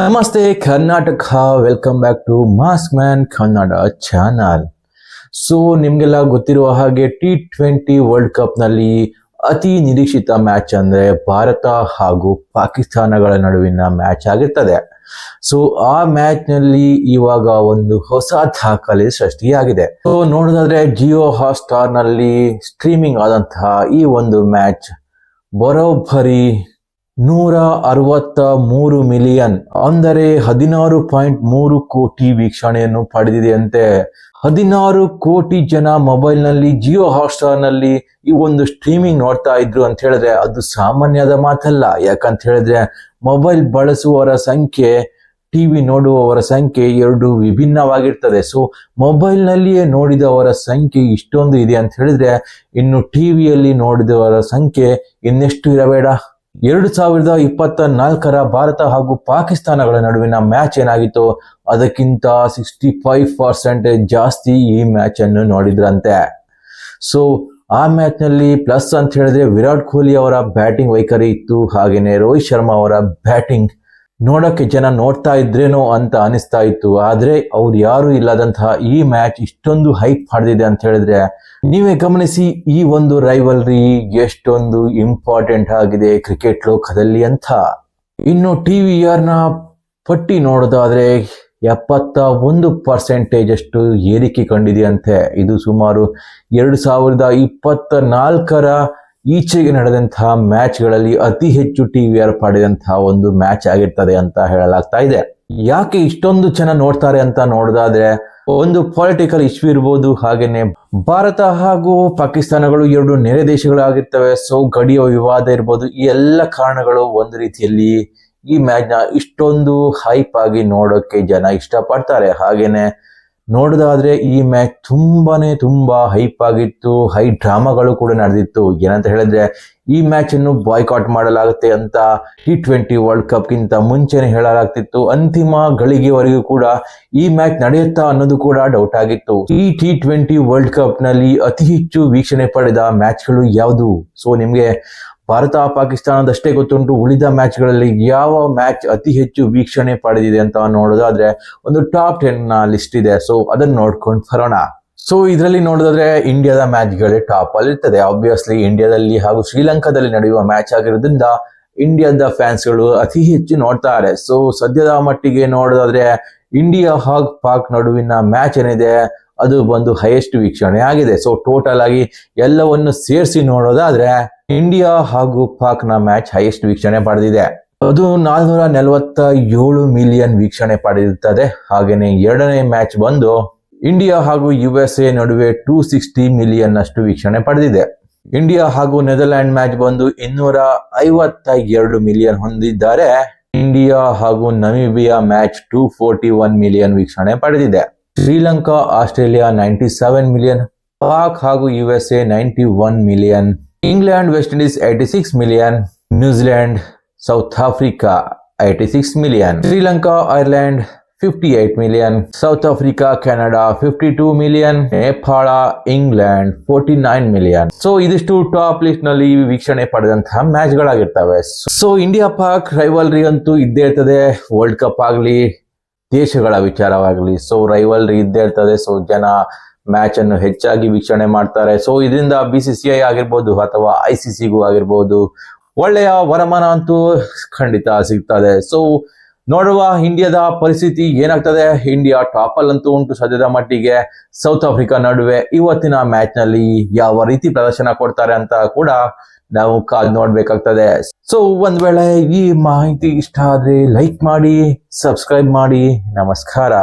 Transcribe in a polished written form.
ನಮಸ್ತೆ Karnataka, welcome back to mass man Kannada channel. So ನಿಮ್ಗೆಲ್ಲ ಗೊತ್ತಿರುವ ಹಾಗೆ T20 ವರ್ಲ್ಡ್ ಕಪ್ ನಲ್ಲಿ ಅತಿ ನಿರೀಕ್ಷಿತ ಮ್ಯಾಚ್ ಅಂದ್ರೆ ಭಾರತ ಹಾಗೂ ಪಾಕಿಸ್ತಾನಗಳ ನಡುವಿನ ಮ್ಯಾಚ್ ಆಗಿರ್ತದೆ. ಸೊ ಆ ಮ್ಯಾಚ್ ನಲ್ಲಿ ಇವಾಗ ಒಂದು ಹೊಸ ದಾಖಲೆ ಸೃಷ್ಟಿಯಾಗಿದೆ. ಸೊ ನೋಡೋದಾದ್ರೆ ಜಿಯೋ ಹಾಟ್ ಸ್ಟಾರ್ ನಲ್ಲಿ ಸ್ಟ್ರೀಮಿಂಗ್ ಆದಂತಹ ಈ ಒಂದು ಮ್ಯಾಚ್ ಬರೋಬ್ಬರಿ 163 ಮಿಲಿಯನ್ ಅಂದರೆ 16.3 ಕೋಟಿ ವೀಕ್ಷಣೆಯನ್ನು ಪಡೆದಿದೆಯಂತೆ. 16 ಕೋಟಿ ಜನ ಮೊಬೈಲ್ ನಲ್ಲಿ ಜಿಯೋ ಹಾಟ್ ಸ್ಟಾರ್ ನಲ್ಲಿ ಈ ಒಂದು ಸ್ಟ್ರೀಮಿಂಗ್ ನೋಡ್ತಾ ಇದ್ರು ಅಂತ ಹೇಳಿದ್ರೆ ಅದು ಸಾಮಾನ್ಯದ ಮಾತಲ್ಲ. ಯಾಕಂತ ಹೇಳಿದ್ರೆ ಮೊಬೈಲ್ ಬಳಸುವವರ ಸಂಖ್ಯೆ, ಟಿವಿ ನೋಡುವವರ ಸಂಖ್ಯೆ ಎರಡು ವಿಭಿನ್ನವಾಗಿರ್ತದೆ. ಸೊ ಮೊಬೈಲ್ ನಲ್ಲಿಯೇ ನೋಡಿದವರ ಸಂಖ್ಯೆ ಇಷ್ಟೊಂದು ಇದೆ ಅಂತ ಹೇಳಿದ್ರೆ ಇನ್ನು ಟಿವಿಯಲ್ಲಿ ನೋಡಿದವರ ಸಂಖ್ಯೆ ಇನ್ನೆಷ್ಟು ಇರಬೇಡ. 2024 ಭಾರತ ಹಾಗೂ ಪಾಕಿಸ್ತಾನಗಳ ನಡುವಿನ ಮ್ಯಾಚ್ ಏನಾಗಿತ್ತು ಅದಕ್ಕಿಂತ 65% ಜಾಸ್ತಿ ಈ ಮ್ಯಾಚ್ ಅನ್ನು ನೋಡಿದ್ರಂತೆ. ಸೊ ಆ ಮ್ಯಾಚ್ ನಲ್ಲಿ ಪ್ಲಸ್ ಅಂತ ಹೇಳಿದ್ರೆ ವಿರಾಟ್ ಕೊಹ್ಲಿ ಅವರ ಬ್ಯಾಟಿಂಗ್ ವೈಖರಿ ಇತ್ತು, ಹಾಗೇನೆ ರೋಹಿತ್ ಶರ್ಮಾ ಅವರ ಬ್ಯಾಟಿಂಗ್ ನೋಡೋಕೆ ಜನ ನೋಡ್ತಾ ಇದ್ರೇನೋ ಅಂತ ಅನಿಸ್ತಾ ಇತ್ತು. ಆದ್ರೆ ಅವ್ರು ಯಾರು ಇಲ್ಲದಂತಹ ಈ ಮ್ಯಾಚ್ ಇಷ್ಟೊಂದು ಹೈಪ್ ಪಡೆದಿದೆ ಅಂತ ಹೇಳಿದ್ರೆ ನೀವೇ ಗಮನಿಸಿ ಈ ಒಂದು ರೈವಲ್ರಿ ಎಷ್ಟೊಂದು ಇಂಪಾರ್ಟೆಂಟ್ ಆಗಿದೆ ಕ್ರಿಕೆಟ್ ಲೋಕದಲ್ಲಿ ಅಂತ. ಇನ್ನು TVR ನ ಪಟ್ಟಿ ನೋಡೋದಾದ್ರೆ 71% ಅಷ್ಟು ಏರಿಕೆ ಕಂಡಿದೆಯಂತೆ. ಇದು ಸುಮಾರು 2024 ಈಚೆಗೆ ನಡೆದಂತಹ ಮ್ಯಾಚ್ ಗಳಲ್ಲಿ ಅತಿ ಹೆಚ್ಚು TVR ಪಡೆದಂತಹ ಒಂದು ಮ್ಯಾಚ್ ಆಗಿರ್ತದೆ ಅಂತ ಹೇಳಲಾಗ್ತಾ ಇದೆ. ಯಾಕೆ ಇಷ್ಟೊಂದು ಜನ ನೋಡ್ತಾರೆ ಅಂತ ನೋಡೋದಾದ್ರೆ ಒಂದು ಪೊಲಿಟಿಕಲ್ ಇಶ್ಯೂ ಇರ್ಬೋದು, ಹಾಗೇನೆ ಭಾರತ ಹಾಗೂ ಪಾಕಿಸ್ತಾನಗಳು ಎರಡು ನೆರೆ ದೇಶಗಳಾಗಿರ್ತವೆ. ಸೊ ಗಡಿಯ ವಿವಾದ ಇರ್ಬೋದು, ಈ ಎಲ್ಲ ಕಾರಣಗಳು ಒಂದು ರೀತಿಯಲ್ಲಿ ಈ ಮ್ಯಾಚ್ ನ ಇಷ್ಟೊಂದು ಹೈಪ್ ಆಗಿ ನೋಡೋಕೆ ಜನ ಇಷ್ಟಪಡ್ತಾರೆ. ಹಾಗೇನೆ ನೋಡೋದಾದ್ರೆ ಈ ಮ್ಯಾಚ್ ತುಂಬಾ ಹೈಪ್ ಆಗಿತ್ತು, ಹೈ ಡ್ರಾಮಾಗಳು ಕೂಡ ನಡೆದಿತ್ತು. ಏನಂತ ಹೇಳಿದ್ರೆ ಈ ಮ್ಯಾಚ್ ಅನ್ನು ಬಾಯ್ಕಾಟ್ ಮಾಡಲಾಗುತ್ತೆ ಅಂತ T20 ವರ್ಲ್ಡ್ ಕಪ್ ಗಿಂತ ಮುಂಚೆನೆ ಹೇಳಲಾಗ್ತಿತ್ತು. ಅಂತಿಮ ಗಳಿಗೆವರೆಗೂ ಕೂಡ ಈ ಮ್ಯಾಚ್ ನಡೆಯುತ್ತಾ ಅನ್ನೋದು ಕೂಡ ಡೌಟ್ ಆಗಿತ್ತು. ಈ T20 ವರ್ಲ್ಡ್ ಕಪ್ ನಲ್ಲಿ ಅತಿ ಹೆಚ್ಚು ವೀಕ್ಷಣೆ ಪಡೆದ ಮ್ಯಾಚ್ಗಳು ಯಾವುದು? ಸೊ ನಿಮ್ಗೆ ಭಾರತ ಪಾಕಿಸ್ತಾನದಷ್ಟೇ ಗೊತ್ತುಂಟು, ಉಳಿದ ಮ್ಯಾಚ್ಗಳಲ್ಲಿ ಯಾವ ಮ್ಯಾಚ್ ಅತಿ ಹೆಚ್ಚು ವೀಕ್ಷಣೆ ಪಡೆದಿದೆ ಅಂತ ನೋಡೋದಾದ್ರೆ ಒಂದು ಟಾಪ್ 10 ನ ಲಿಸ್ಟ್ ಇದೆ. ಸೊ ಅದನ್ನ ನೋಡ್ಕೊಂಡು ಬರೋಣ. ಸೊ ಇದರಲ್ಲಿ ನೋಡೋದಾದ್ರೆ ಇಂಡಿಯಾದ ಮ್ಯಾಚ್ಗಳೇ ಟಾಪ್ ಅಲ್ಲಿ ಇರ್ತದೆ. ಆಬ್ವಿಯಸ್ಲಿ ಇಂಡಿಯಾದಲ್ಲಿ ಹಾಗೂ ಶ್ರೀಲಂಕಾದಲ್ಲಿ ನಡೆಯುವ ಮ್ಯಾಚ್ ಆಗಿರೋದ್ರಿಂದ ಇಂಡಿಯಾದ ಫ್ಯಾನ್ಸ್ಗಳು ಅತಿ ಹೆಚ್ಚು ನೋಡ್ತಾರೆ. ಸೊ ಸದ್ಯದ ಮಟ್ಟಿಗೆ ನೋಡೋದಾದ್ರೆ ಇಂಡಿಯಾ ಹಾಗೂ ಪಾಕ್ ನಡುವಿನ ಮ್ಯಾಚ್ ಏನಿದೆ ಅದು ಬಂದು ಹೈಯೆಸ್ಟ್ ವೀಕ್ಷಣೆ ಆಗಿದೆ. ಸೊ ಟೋಟಲ್ ಆಗಿ ಎಲ್ಲವನ್ನು ಸೇರಿಸಿ ನೋಡೋದಾದ್ರೆ ಇಂಡಿಯಾ ಹಾಗೂ ಪಾಕ್ ನ ಮ್ಯಾಚ್ ಹೈಯೆಸ್ಟ್ ವೀಕ್ಷಣೆ ಪಡೆದಿದೆ. ಅದು 447 ಮಿಲಿಯನ್ ವೀಕ್ಷಣೆ ಪಡೆದಿರುತ್ತದೆ. ಹಾಗೇನೆ ಎರಡನೇ ಮ್ಯಾಚ್ ಬಂದು ಇಂಡಿಯಾ ಹಾಗೂ USA ನಡುವೆ 260 ಮಿಲಿಯನ್ ಅಷ್ಟು ವೀಕ್ಷಣೆ ಪಡೆದಿದೆ. ಇಂಡಿಯಾ ಹಾಗೂ ನೆದರ್ಲ್ಯಾಂಡ್ ಮ್ಯಾಚ್ ಬಂದು 252 ಮಿಲಿಯನ್ ಹೊಂದಿದ್ದಾರೆ. ಇಂಡಿಯಾ ಹಾಗೂ ನಮೀಬಿಯಾ ಮ್ಯಾಚ್ 241 ಮಿಲಿಯನ್ ವೀಕ್ಷಣೆ ಪಡೆದಿದೆ. ಶ್ರೀಲಂಕಾ ಆಸ್ಟ್ರೇಲಿಯಾ 97 ಮಿಲಿಯನ್, ಪಾಕ್ ಹಾಗೂ USA 91 million, England West Indies 86 million, New Zealand south Africa 86 million, Sri Lanka Ireland 58 million, south Africa Canada 52 million, Nepal England 49 million. So ಇದಿಷ್ಟು ಟಾಪ್ ಲಿಸ್ಟ್ ನಲ್ಲಿ ವೀಕ್ಷಣೆ ಪಡೆದಂತಹ match ಗಳಾಗಿರ್ತವೆ. So India Pak rivalry ಅಂತೂ ಇದ್ದೇ ಇರ್ತದೆ. ವರ್ಲ್ಡ್ ಕಪ್ ಆಗ್ಲಿ, ದೇಶಗಳ ವಿಚಾರವಾಗಲಿ, ಸೊ ರೈವಲ್ರಿ ಇದ್ದೇ ಇರ್ತದೆ. ಸೊ ಜನ ಮ್ಯಾಚ್ ಅನ್ನು ಹೆಚ್ಚಾಗಿ ವೀಕ್ಷಣೆ ಮಾಡ್ತಾರೆ. ಸೊ ಇದರಿಂದ BCCI ಆಗಿರ್ಬೋದು ಅಥವಾ ICCಗೂ ಆಗಿರ್ಬೋದು ಒಳ್ಳೆಯ ವರಮಾನ ಅಂತೂ ಖಂಡಿತ ಸಿಗ್ತದೆ. ಸೊ ನೋಡುವ ಇಂಡಿಯಾದ ಪರಿಸ್ಥಿತಿ ಏನಾಗ್ತದೆ. ಇಂಡಿಯಾ ಟಾಪ್ ಅಲ್ಲಂತೂ ಉಂಟು ಸದ್ಯದ ಮಟ್ಟಿಗೆ. ಸೌತ್ ಆಫ್ರಿಕಾ ನಡುವೆ ಇವತ್ತಿನ ಮ್ಯಾಚ್ ನಲ್ಲಿ ಯಾವ ರೀತಿ ಪ್ರದರ್ಶನ ಕೊಡ್ತಾರೆ ಅಂತ ಕೂಡ ನಾವು ಕಾದ್ ನೋಡ್ಬೇಕಾಗ್ತದೆ. ಸೊ ಒಂದ್ ವೇಳೆ ಈ ಮಾಹಿತಿ ಇಷ್ಟ ಆದ್ರೆ ಲೈಕ್ ಮಾಡಿ, ಸಬ್ಸ್ಕ್ರೈಬ್ ಮಾಡಿ. ನಮಸ್ಕಾರ.